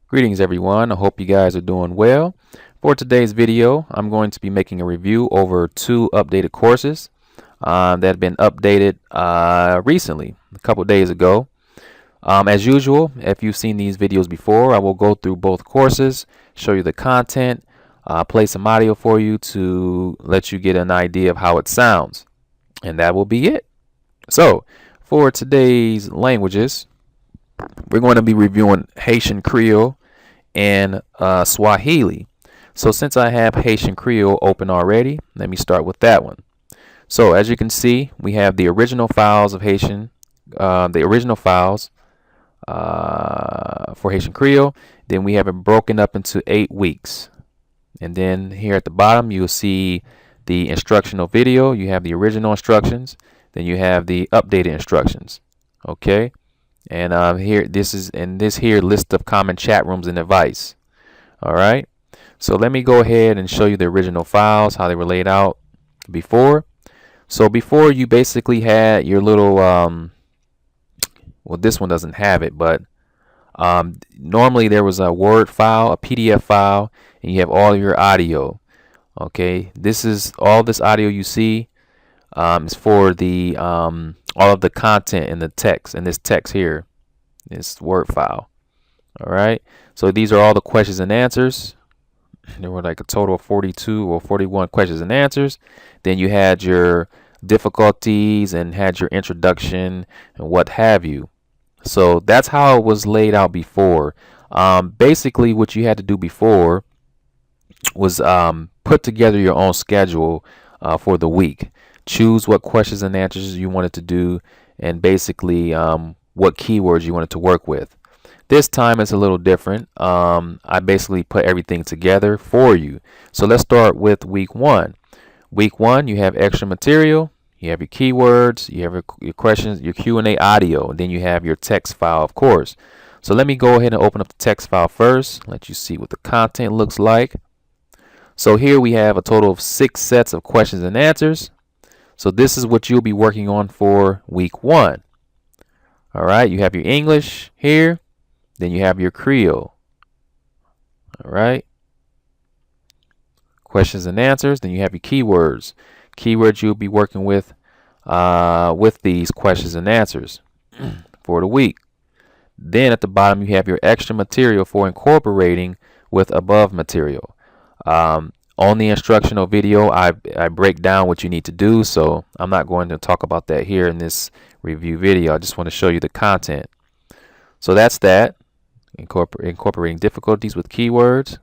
Greetings everyone, I hope you guys are doing well. For today's video, I'm going to be making a review over two updated courses that have been updated recently, a couple days ago. As usual, if you've seen these videos before, I will go through both courses, show you the content, play some audio for you to let you get an idea of how it sounds. And that will be it. So, for today's languages, we're going to be reviewing Haitian Creole and Swahili. So since I have Haitian Creole open already, let me start with that one. So as you can see, we have the original files of Haitian, the original files for Haitian Creole. Then we have it broken up into 8 weeks. And then here at the bottom, you'll see the instructional video. You have the original instructions. Then you have the updated instructions. Okay. And here, this is in this here list of common chat rooms and advice. All right. So let me go ahead and show you the original files, how they were laid out before. So before, you basically had your little, well, this one doesn't have it, but normally there was a Word file, a PDF file, and you have all your audio. Okay. This is all this audio you see is for the all of the content in the text, in this text here, this Word file. All right. So these are all the questions and answers. There were like a total of 42 or 41 questions and answers. Then you had your difficulties and had your introduction and what have you. So that's how it was laid out before. Basically, what you had to do before was put together your own schedule for the week. Choose what questions and answers you wanted to do, and basically what keywords you wanted to work with. This time it's a little different. I basically put everything together for you. So let's start with week 1. Week 1, you have extra material, you have your keywords, you have your questions, your Q&A audio, and then you have your text file, of course. So let me go ahead and open up the text file first, let you see what the content looks like. So here we have a total of 6 sets of questions and answers. So this is what you'll be working on for week 1. All right, you have your English here, then you have your Creole. All right, questions and answers, then you have your keywords. Keywords you'll be working with these questions and answers for the week. Then at the bottom you have your extra material for incorporating with above material. On the instructional video, I break down what you need to do, so I'm not going to talk about that here in this review video. I just want to show you the content. So that's that, incorporating difficulties with keywords,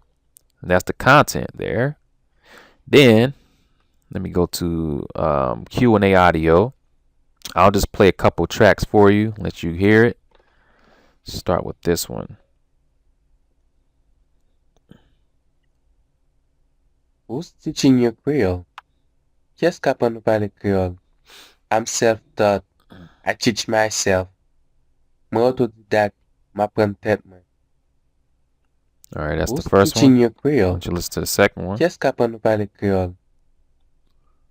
and that's the content there. Then let me go to Q&A audio. I'll just play a couple tracks for you, let you hear it. Start with this one. Who's teaching you Creole? Qu'est-ce qu'apprend nous parler Creole? I'm self-taught. I teach myself. Moi autodidacte. M'apprends tête moi. All right, that's Who's the first teaching one. you I Creole? want you to listen to the second one. Qu'est-ce qu'apprend nous parler Creole?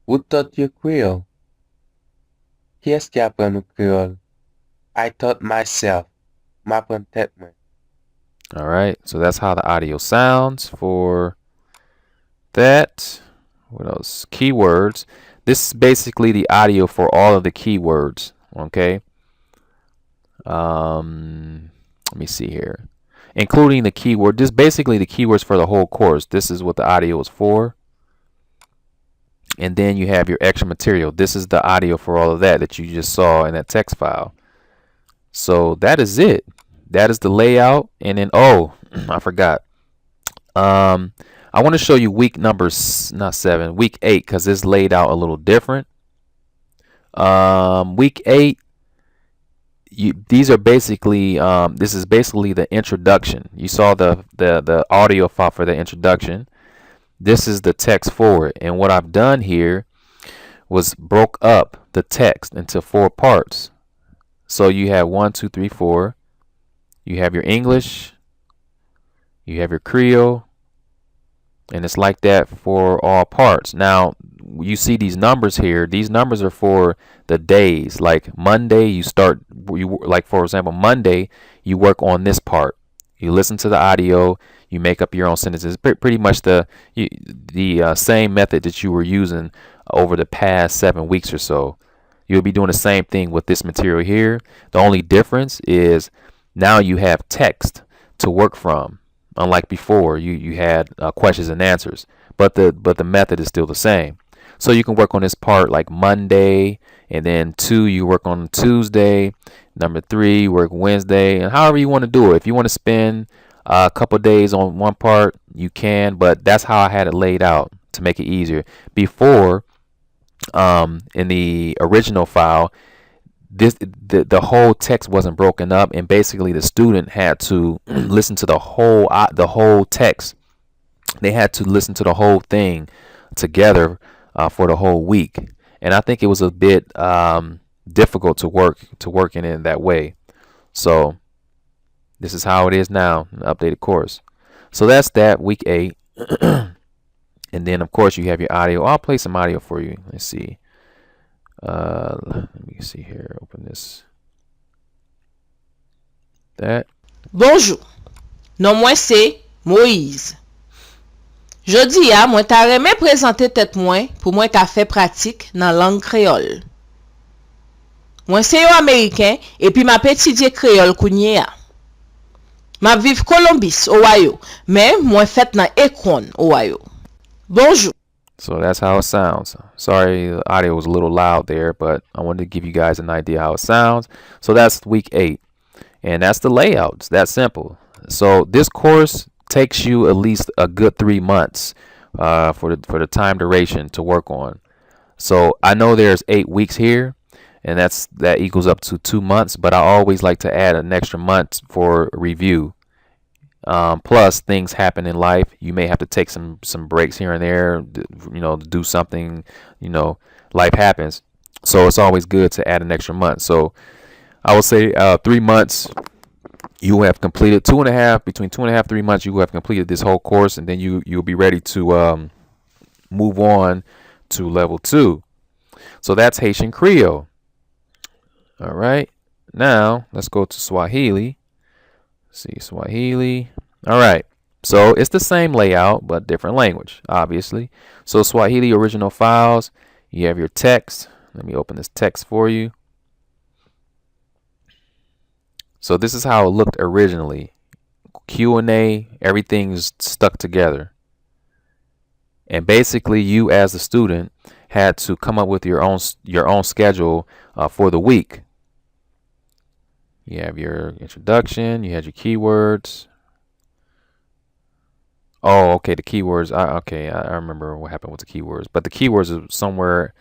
Who taught you Creole? Qui est-ce qui apprend nous Creole? I taught myself. M'apprends tête moi. All right, so that's how the audio sounds for that. What else? Keywords. This is basically the audio for all of the keywords. Okay. Let me see here, including the keyword. This is basically the keywords for the whole course. This is what the audio is for. And then you have your extra material. This is the audio for all of that you just saw in that text file. So that is it. That is the layout. And then, oh, I forgot. I want to show you week numbers, not 7, week 8, because it's laid out a little different. Week 8, these are basically, this is basically the introduction. You saw the audio file for the introduction. This is the text for it. And what I've done here was broke up the text into 4 parts. So you have 1, 2, 3, 4. You have your English. You have your Creole. And it's like that for all parts. Now, you see these numbers here. These numbers are for the days. Like Monday, like for example, Monday, you work on this part. You listen to the audio, you make up your own sentences. Pretty much the same method that you were using over the past 7 weeks or so. You'll be doing the same thing with this material here. The only difference is now you have text to work from. Unlike before, you had questions and answers, but the method is still the same. So you can work on this part like Monday, and then 2 you work on Tuesday, number 3 you work Wednesday, and however you want to do it. If you want to spend a couple days on one part, you can, but that's how I had it laid out to make it easier. Before, in the original file, the whole text wasn't broken up, and basically the student had to listen to the whole text. They had to listen to the whole thing together for the whole week, and I think it was a bit difficult to work in it that way. So this is how it is now, an updated course. So that's that, week 8. And then of course you have your audio. I'll play some audio for you. Let's see. Let me see here. Open this. That. Bonjour. Non moi c'est Moïse. Jodi a moi ta remè présenter tête moi pour moi ka fait pratique dans langue créole. Moi c'est yo américain et puis m'a étudier créole kounye a. M'a vive Columbus, Ohio, mais moi fait dans Akron, Ohio. Bonjour. So that's how it sounds. Sorry, the audio was a little loud there, but I wanted to give you guys an idea how it sounds. So that's week 8, and that's the layout. It's that simple. So this course takes you at least a good 3 months for the time duration to work on. So I know there's 8 weeks here, and that equals up to 2 months, but I always like to add an extra month for review. Plus things happen in life. You may have to take some breaks here and there, do something, life happens. So it's always good to add an extra month. So I would say 3 months you will have completed, between 2.5 3 months you will have completed this whole course, and then you'll be ready to move on to level 2. So that's Haitian Creole. All right, now let's go to Swahili. See, Swahili. All right, so it's the same layout but different language, obviously. So Swahili original files, you have your text. Let me open this text for you. So this is how it looked originally. Q&A, everything's stuck together, and basically you as a student had to come up with your own schedule for the week. You have your introduction, you had your keywords. Oh, okay, the keywords. I remember what happened with the keywords, but the keywords are somewhere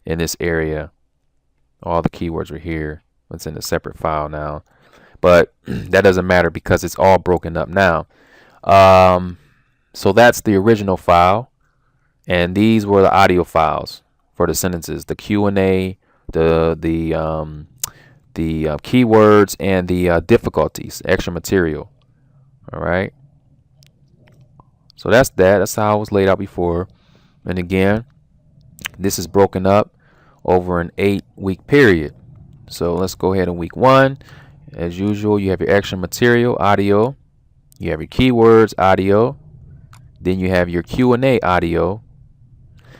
in this area. All the keywords are here. It's in a separate file now, but that doesn't matter because it's all broken up now. So that's the original file, and these were the audio files for the sentences, the Q&A, the keywords, and the difficulties, extra material. All right, so that's how it was laid out before. And again, this is broken up over an 8-week period. So let's go ahead in week 1. As usual, you have your extra material, audio. You have your keywords, audio. Then you have your Q&A, audio.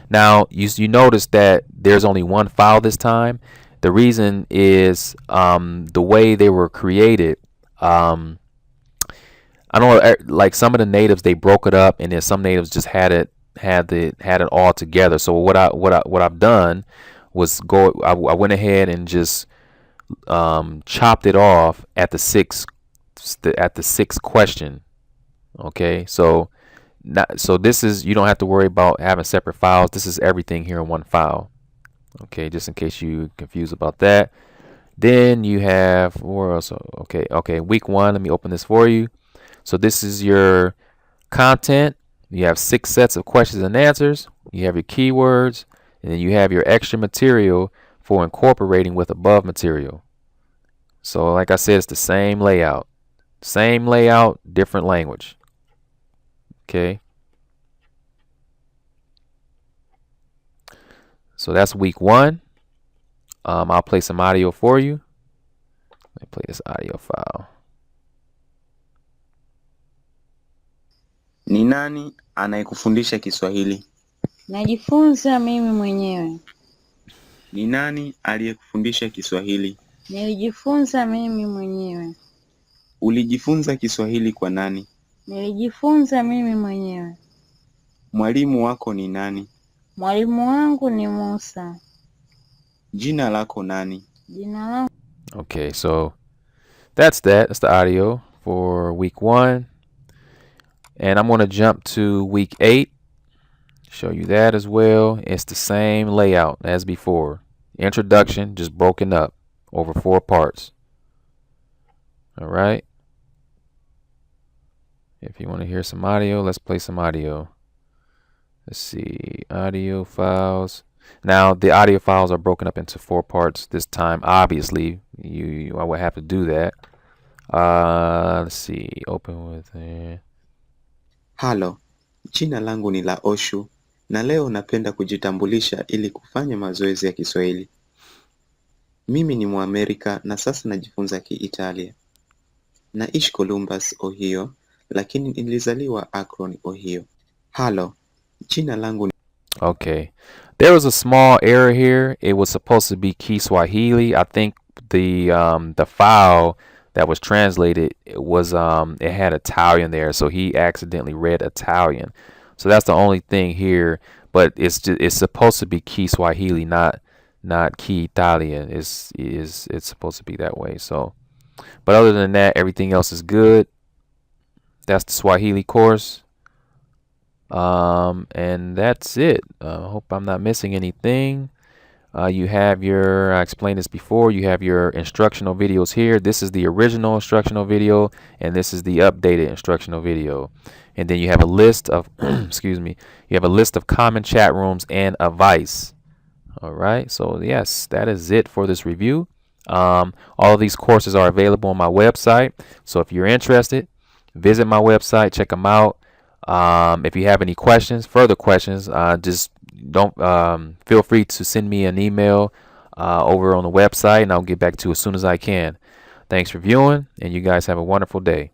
Now you notice that there's only one file this time. The reason is the way they were created. I know, like some of the natives, they broke it up, and then some natives just had it all together. So what I've done was I went ahead and just chopped it off at the sixth question. Okay, so this is, you don't have to worry about having separate files. This is everything here in one file. Okay, just in case you're confused about that. Then you have, where else? Okay, week 1. Let me open this for you. So this is your content. You have 6 sets of questions and answers. You have your keywords, and then you have your extra material for incorporating with above material. So like I said, it's the same layout, different language. Okay, so that's week 1. I'll play some audio for you. Let me play this audio file. Ni nani anayekufundisha Kiswahili? Najifunza mimi mwenyewe. Ni nani aliyekufundisha Kiswahili? Nilijifunza mimi mwenyewe. Ulijifunza Kiswahili kwa nani? Nilijifunza mimi mwenyewe. Mwalimu wako ni nani? Mwalimu wangu ni Musa. Jina lako nani? Jina langu. Okay, so that's that. That's the audio for week 1. And I'm going to jump to week 8. Show you that as well. It's the same layout as before. Introduction, just broken up over 4 parts. All right. If you want to hear some audio, let's play some audio. Let's see, audio files. Now the audio files are broken up into 4 parts this time. Obviously, I would have to do that. Let's see, open with Halo, jina langu ni la Oshu na leo napenda kujitambulisha ili kufanya mazoezi ya Kiswahili. Mimi ni Muamerika na sasa najifunza Kiitalia. Naishi Columbus, Ohio, lakini nilizaliwa Akron, Ohio. Halo, jina langu ni... Okay, there was a small error here. It was supposed to be Kiswahili. I think the file that was translated, it was it had Italian there, so he accidentally read Italian. So that's the only thing here, but it's supposed to be Kiswahili, not Ki Italian. It's supposed to be that way. So, but other than that, everything else is good. That's the Swahili course. And that's it. Hope I'm not missing anything. You have your, I explained this before, you have your instructional videos here. This is the original instructional video, and this is the updated instructional video. And then you have a list of, excuse me, you have a list of common chat rooms and advice. All right, so yes, that is it for this review. All of these courses are available on my website. So if you're interested, visit my website, check them out. If you have any questions, further questions, just don't feel free to send me an email over on the website, and I'll get back to you as soon as I can. Thanks for viewing, and you guys have a wonderful day.